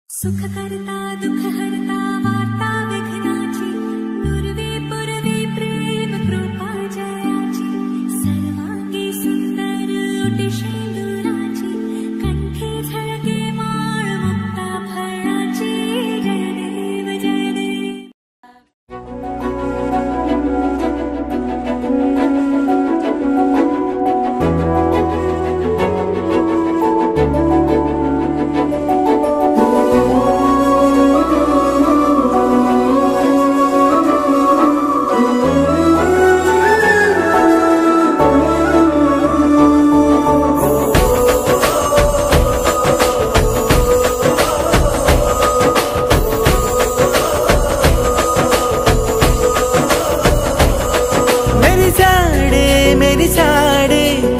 सुखकर्ता दुःखहर्ता वार्ता विघ्नाची नुरवी पुरवी प्रेम कृपा जयाची सर्वांगी सुंदर ओटी शेंदुराची कंठी झळके माळ मुक्ता फळाची जय देव जय देव।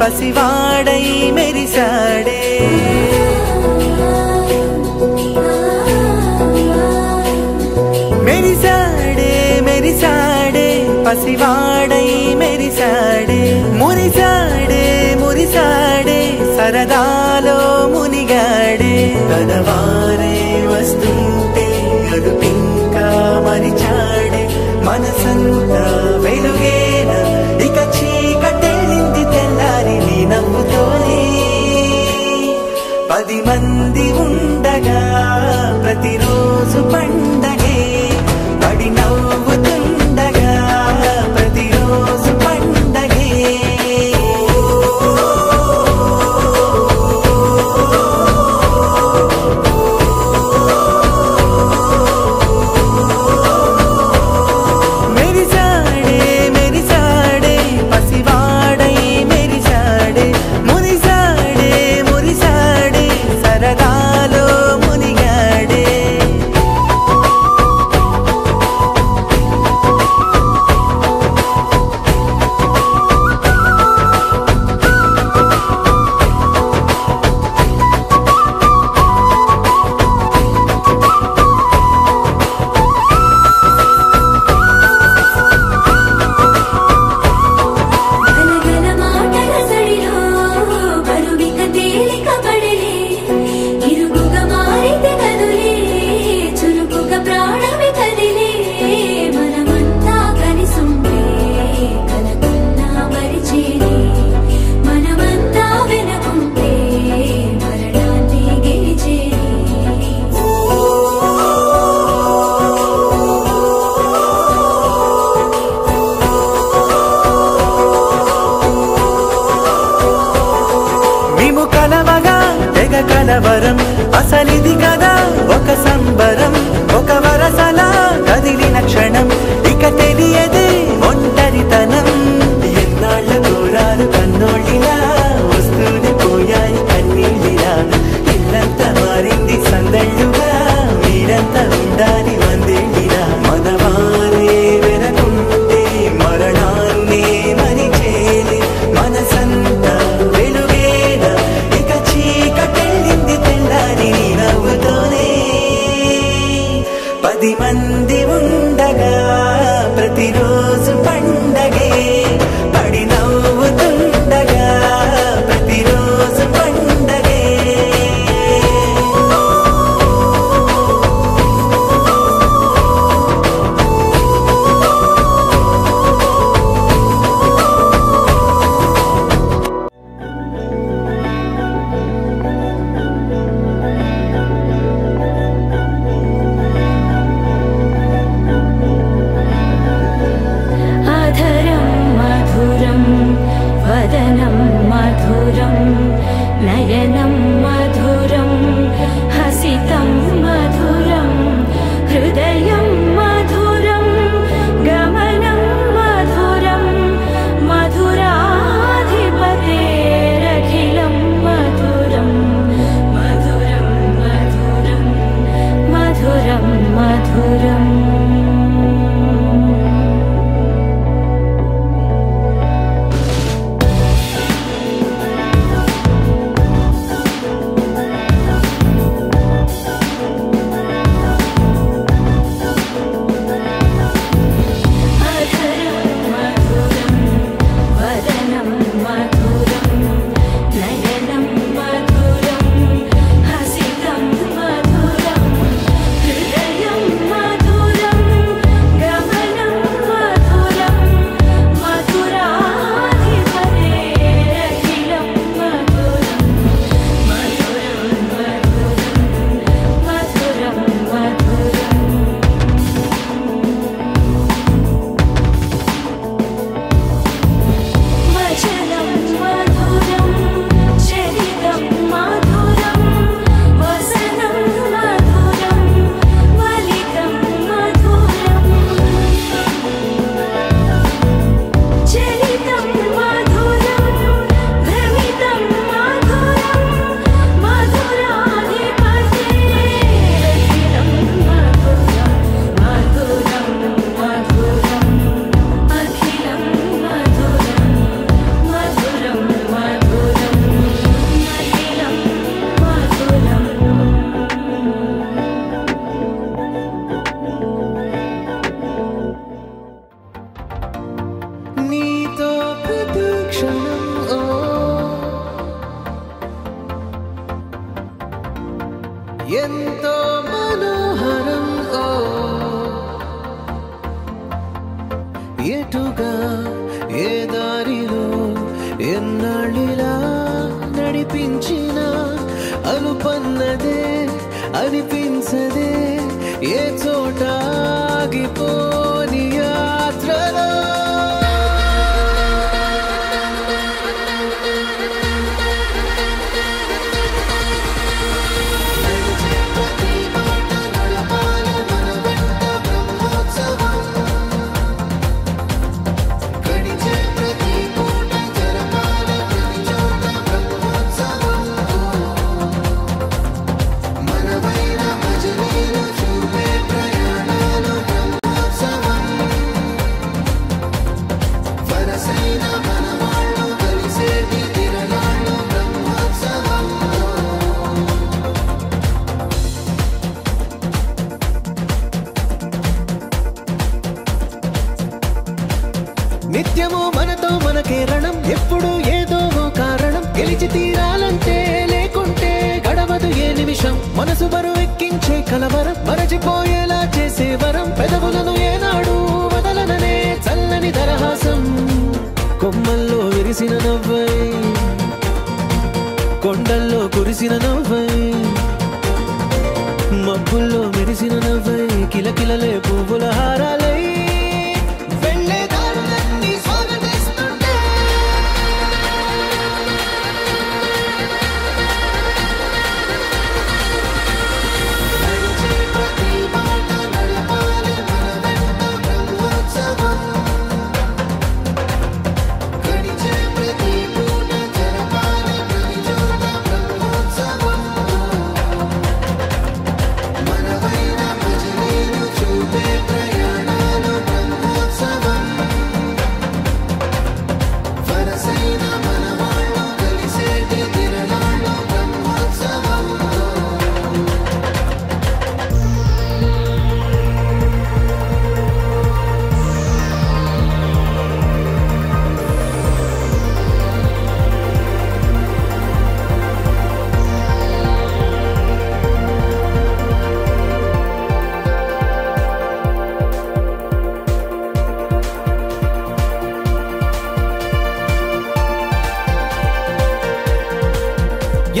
पसिवाड़ै मेरी साड़े मेरी साड़े पसिवाड़ै मेरी साड़े मुरी साड़े सरदालो मुनिगाड़े कदवारे वस्तुंटे अदुपिंका मरिचाड़े मनसंता वेलुगेना इक चीकटेल्लिंदी तेल्लारी नी नव्वुतोने पदि मंदी उंडगा प्रतिरोजु पंडगे पడి नव्वुतुंडगा प्रतिरोजु पंडगे కలవరం అసలిది కదా ఒక సంబరం ఒక వరసలా కదిలిన క్షణం ఇక తెలియదే ఒంటరితనం ఎన్నాళ్ళ దూరాలు కన్నోళ్ళిలా వస్తూనే పోయాయి కన్నీళ్ళిలా ఇల్లంతా మారింది సందళ్ళుగా మీరంతా ఉండాలి వందేళ్ళిలా మనవారే వెనకుంటే మరణాన్నే మరిచేలే మనసంతా వెలుగేనా ఇక చీకటెళ్ళింది తెల్లారి నీ నవ్వుతోనే పది మంది ఉండగా ప్రతిరోజు పండగే పడి నవ్వుతుండగా ప్రతిరోజు పండగే ఎంతో మనోహరం ఓ ఎటుగా ఏ దారిలో ఎన్నాళ్ళిలా నడిపించిన అనుపన్నదే అనిపించదే ఏ చోట ఆగిపోని యాత్రలో నిత్యము మనతో మనకే రణం ఎప్పుడు ఏదో కారణం గెలిచి తీరాలంటే లేకుంటే గడవదు ఏ నిమిషం మనసు బరువు ఎక్కించే కలవరం మరచిపోయేలా చేసే వరం పెదవులను ఏనాడు వదలననే చల్లని దరహాసం కొమ్మల్లో విరిసిన నవ్వై కొండల్లో కురిసిన నవ్వై మబ్బుల్లో మెరిసిన నవ్వై కిలకిలలే పువ్వుల హారాలై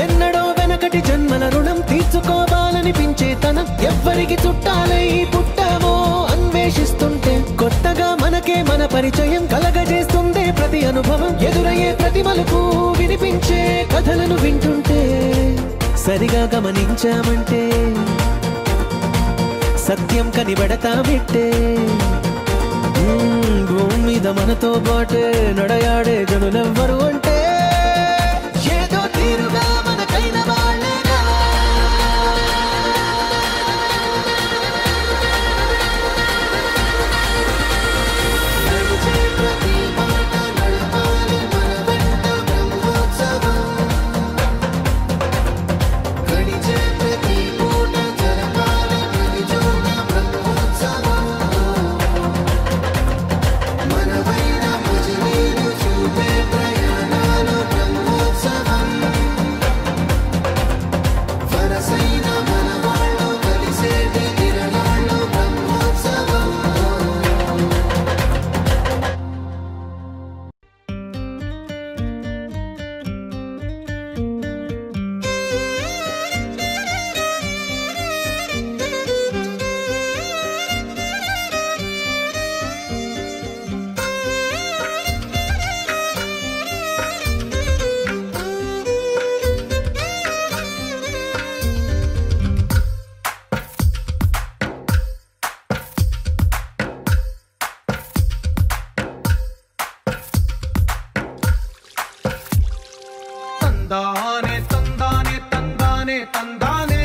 ఎన్నడో వెనకటి జన్మల రుణం తీర్చుకోవాలనిపించే తనం ఎవ్వరికి చుట్టాలై పుట్టామో అన్వేషిస్తుంటే కొత్తగా మనకే మన పరిచయం కలగజేస్తుందే ప్రతి అనుభవం ఎదురయ్యే ప్రతి మలుపు వినిపించే కథలను వింటుంటే సరిగా గమనించామంటే సత్యం కనిపెడతామిట్టే భూమి మీద మనతో పాటే నడయాడే జనులెవ్వరు అంటే ఏదో తీరుగా మనకైన వాళ్ళేనా తందానే తందానే తందానే తందానే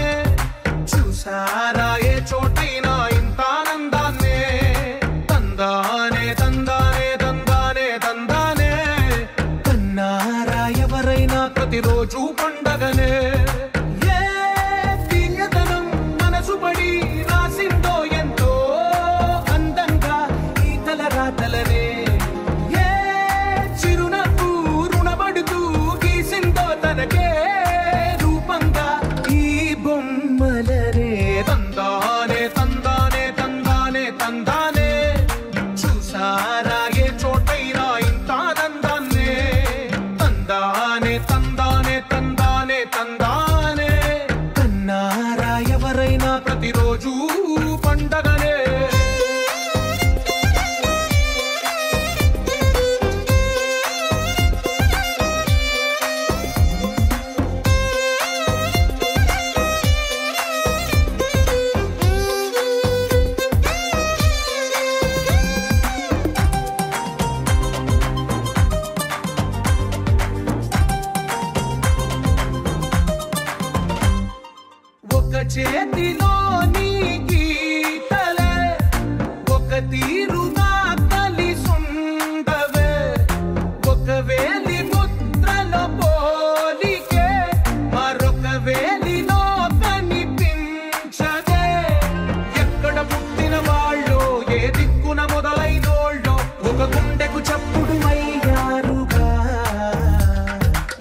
చూసారా ఏ చోటైనా ఇంత ఆనందాన్నే తందానే తందానే తందానే తందానే కన్నారా ఎవరైనా ప్రతిరోజు పండగనే ఏ దివ్యతనం మనసు పడి రాసిందో ఎంతో అందంగా ఈ తలరాతలనే ఏ చిరునవ్వు రుణపడుతూ గీసిందో తనకే రూపంగా ఈ బొమ్మలే ప్రతిరోజు పండగనే చేతిలో నీ గీతలే ఒక తీరుగా కలిసుండవే ఒక వేలి ముద్రలో పోలికే మరొక వేలిలో కనిపించదే ఎక్కడ పుట్టిన వాళ్ళు ఏ దిక్కున మొదలైనోళ్ళో ఒక గుండెకు చప్పుడు అయ్యారుగా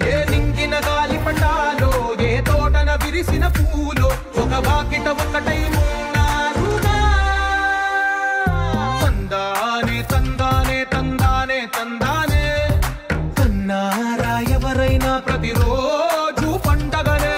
ఏ నింగిన గాలి పటాలో ఏ తోటన విరిసిన పూలో ఒక వాకిట ఒకటై ఉన్నారుగా తందానే తందానే తందానే తందానే కన్నారా ఎవరైనా ప్రతిరోజు పండగనే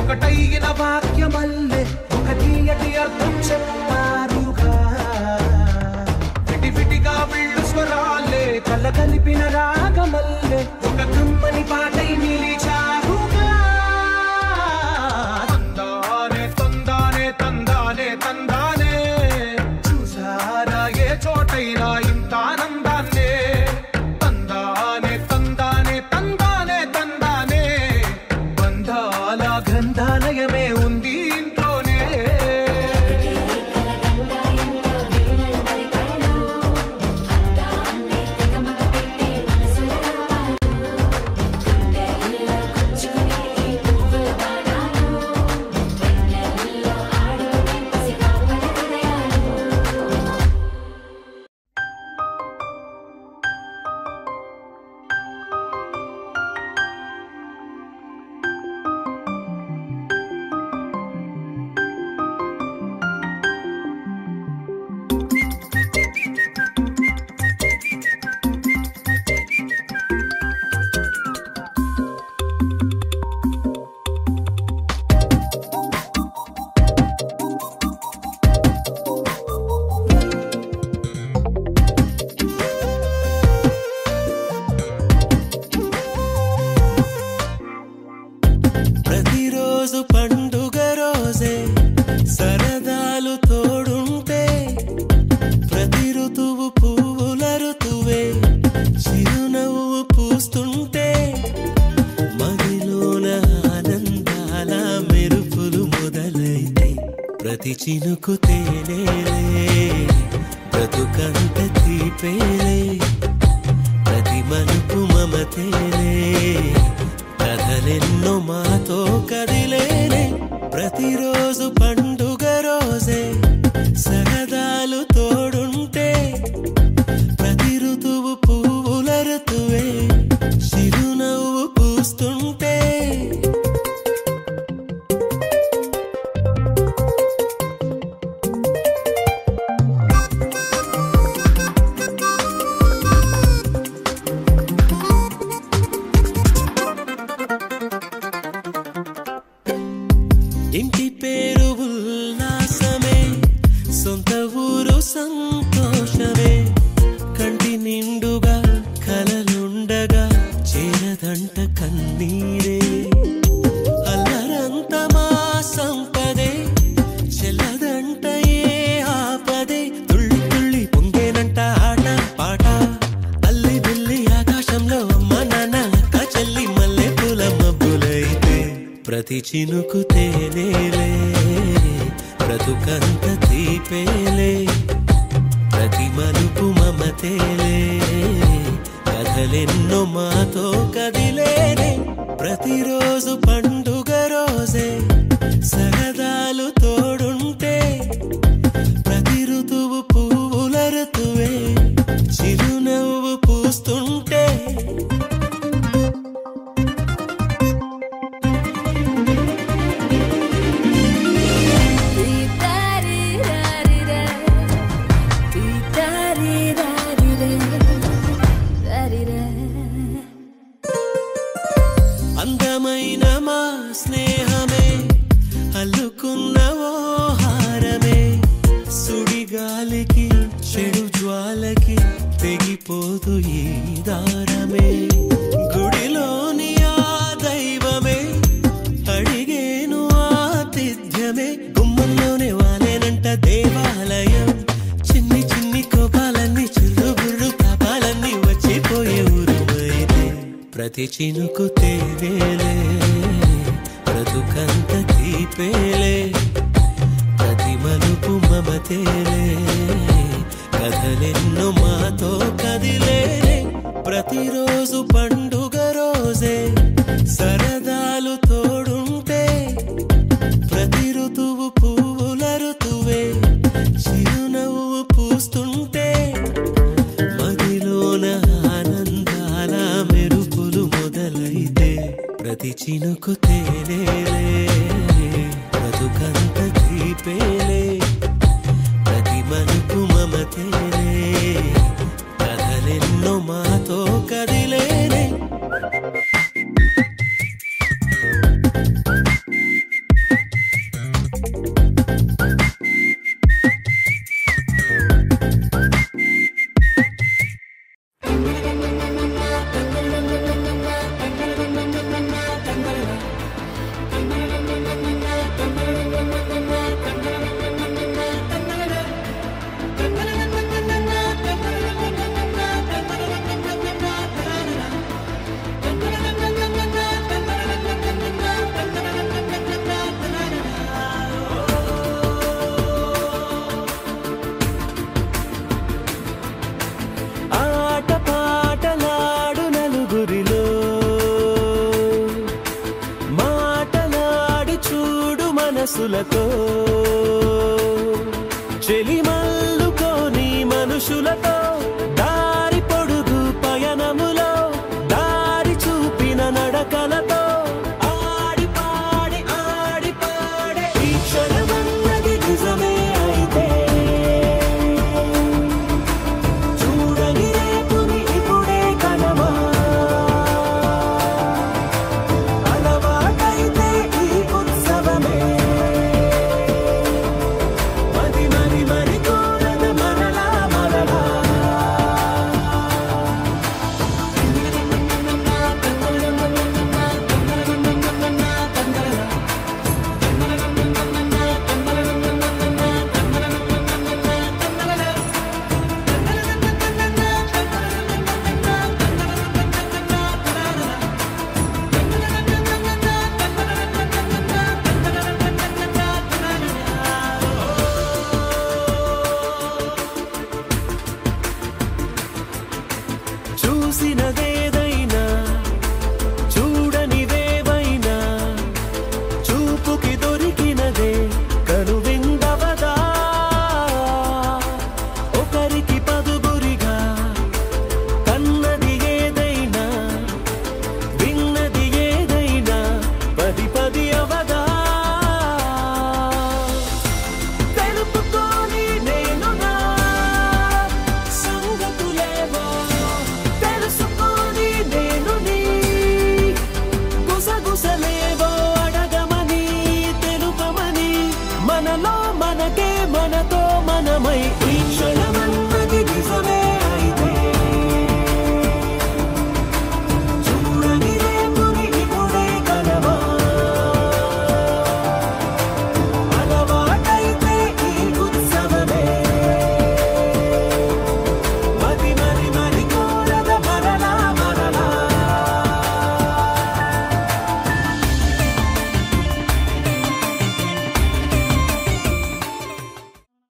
ఒకటైన వాక్యమల్లే ఒక తీయటి అర్థం చెప్పారుగా విడివిడిగా వీళ్ళు స్వరాలే కలగలిపిన రాగమల్లే ఒక కమ్మని పాటై నిలిచారుగా తందానే తందానే తందానే తందానే చూసారా ఏ చోటైనా ఇంత ఆనందాన్నే తందానే తందానే తందానే తందానే బంధాల గ్రంథాలయమే ఉంది ఇంట్లోనే ప్రతిరోజు పండుగ రోజే సరదాలు తోడుంటే ప్రతి ఋతువు పువ్వుల ఋతువే చిరునవ్వు పూస్తుంటే మదిలోన ఆనందాల మెరుపులు మొదలైతే ప్రతి చినుకు తేనేలే బ్రతుకంత తీపేలే ప్రతి మలుపు మమతేలే కథలెన్నో మాతో కదిలేనే ప్రతిరోజు పండుగ రోజే సరదాలు తోడుంటే ప్రతి ఋతువు పువ్వుల ఋతువే చిరునవ్వు పూస్తుంటే ఇంటి పేరు ఉల్లాసమే సొంత ఊరు సంతోషమే కంటి నిండుగా కలలుండగా చేరదంట కన్నీరే అల్లరంత మా సంపదే చెల్లదంట ఏ ఆపదే తుళ్ళి తుళ్ళి పొంగేనంట ఆట పాట అల్లి బిల్లి ఆకాశంలో అమ్మ నాన్న అక్క చెల్లి మల్లె పూల మబ్బులైతే ప్రతి చినుకు తేనేలే బ్రతుకంత తీపేలే ప్రతి మలుపు మమతేలే కథలెన్నో మాతో కదిలేనే ప్రతిరోజు పండుగ రోజే సరదాలు తోడుంటే ప్రతి ఋతువు పువ్వుల ఋతువే చిరునవ్వు పూస్తుంటే అందమైన మా స్నేహమే అల్లుకున్న ఓ హారమే సుడిగాలికి చెడు జ్వాలకి తెగిపోదు ఈ దారమే గుడిలోని ఆ దైవమే అడిగేను ఆతిథ్యమే గుమ్మంలోనే వాలేనంట దేవాలయం చిన్ని చిన్ని కోపాలన్నీ చిరుబుర్రు పాపాలన్నీ వచ్చిపోయే ఊరుమైతే ప్రతి చినుకు తేవేలే బ్రతుకంత తీపేలే ప్రతి మలుపు మమతేలే కథలెన్నో మాతో కదిలేనే ప్రతిరోజు పండుగ రోజే సరదాలు తోడుంటే ప్రతి ఋతువు పువ్వుల ఋతువే చిరునవ్వు పూస్తుంటే మదిలోన ఆనందాల మెరుపులు మొదలైతే ప్రతి చినుకు తేనేలే బ్రతుకంత తీపేలే ప్రతి మలుపు మమతేలే కథలెన్నో మాతో కదిలేనే మనసులతో చెలిమల్లుకోని మనుషులతో